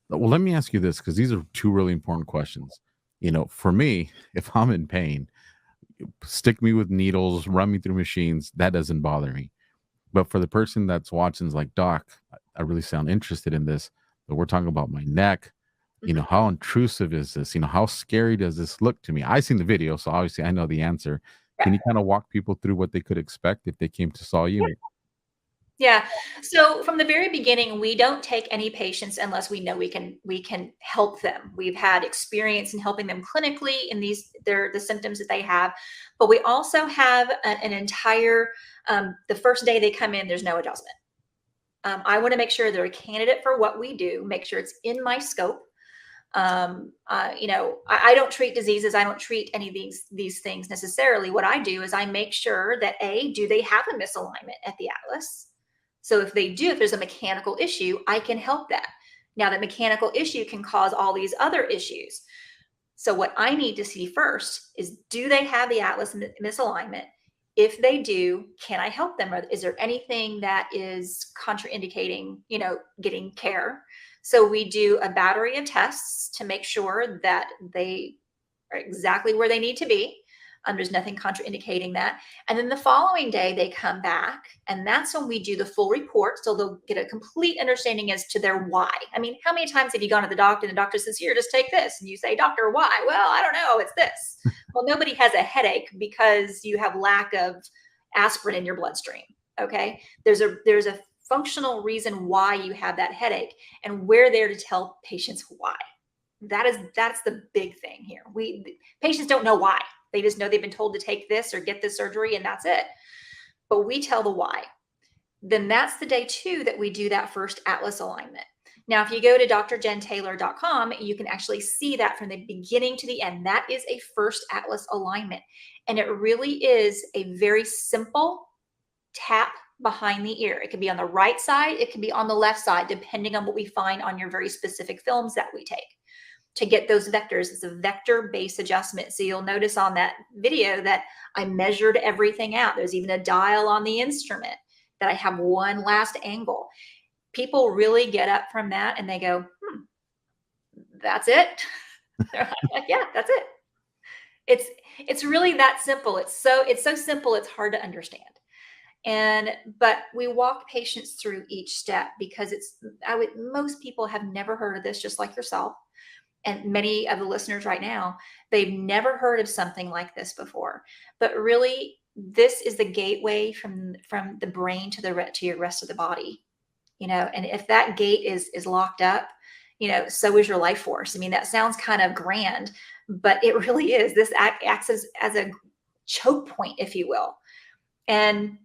Well, let me ask you this because these are two really important questions. For me, if I'm in pain, stick me with needles, run me through machines, that doesn't bother me. But for the person that's watching, is like, Doc, I really sound interested in this, but we're talking about my neck. Mhm. How intrusive is this? How scary does this look to me? I seen the video, so obviously I know the answer. Can Right. you kind of walk people through what they could expect if they came to saw Yeah. you? Yeah. So from the very beginning, we don't take any patients unless we know we can help them. We've had experience in helping them clinically in they're the symptoms that they have, but we also have an entire the first day they come in, there's no adjustment. I want to make sure they're a candidate for what we do, make sure it's in my scope. I don't treat diseases. I don't treat any of these things necessarily. What I do is I make sure that do they have a misalignment at the atlas? So if they do, if there's a mechanical issue, I can help that. Now, that mechanical issue can cause all these other issues. So what I need to see first is, do they have the atlas misalignment? If they do, can I help them? Or is there anything that is contraindicating, getting care? So we do a battery of tests to make sure that they are exactly where they need to be. There's nothing contraindicating that. And then the following day, they come back, and that's when we do the full report. So they'll get a complete understanding as to their why. I mean, how many times have you gone to the doctor and the doctor says, "Here, just take this," and you say, "Doctor, why?" "Well, I don't know. It's this." Well, nobody has a headache because you have lack of aspirin in your bloodstream. Okay, there's a functional reason why you have that headache, and we're there to tell patients why. That's the big thing here. Patients don't know why. They just know they've been told to take this or get this surgery, and that's it. But we tell the why. Then that's the day two that we do that first atlas alignment. Now, if you go to drjentaylor.com, you can actually see that from the beginning to the end. That is a first atlas alignment. And it really is a very simple tap behind the ear. It can be on the right side, it can be on the left side, depending on what we find on your very specific films that we take to get those vectors. It's a vector-based adjustment. So you'll notice on that video that I measured everything out. There's even a dial on the instrument that I have one last angle. People really get up from that and they go, that's it. They're like, yeah, that's it. It's it's really that simple. It's so simple, it's hard to understand. But we walk patients through each step because most people have never heard of this, just like yourself. And many of the listeners right now, they've never heard of something like this before. But really, this is the gateway from the brain to your rest of the body. And if that gate is locked up, so is your life force. I mean, that sounds kind of grand, but it really is. This acts as a choke point, if you will. And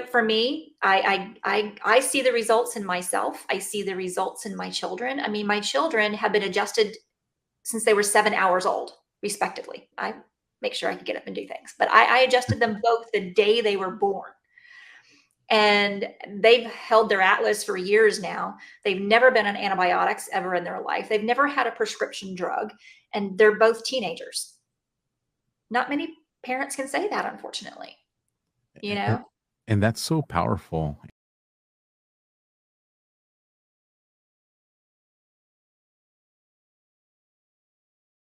for me, I see the results in myself. I see the results in my children. I mean, my children have been adjusted since they were 7 hours old, respectively. I make sure I could get up and do things, but I adjusted them both the day they were born. And they've held their atlas for years now. They've never been on antibiotics ever in their life. They've never had a prescription drug, and they're both teenagers. Not many parents can say that, unfortunately, you And, know? and that's so powerful.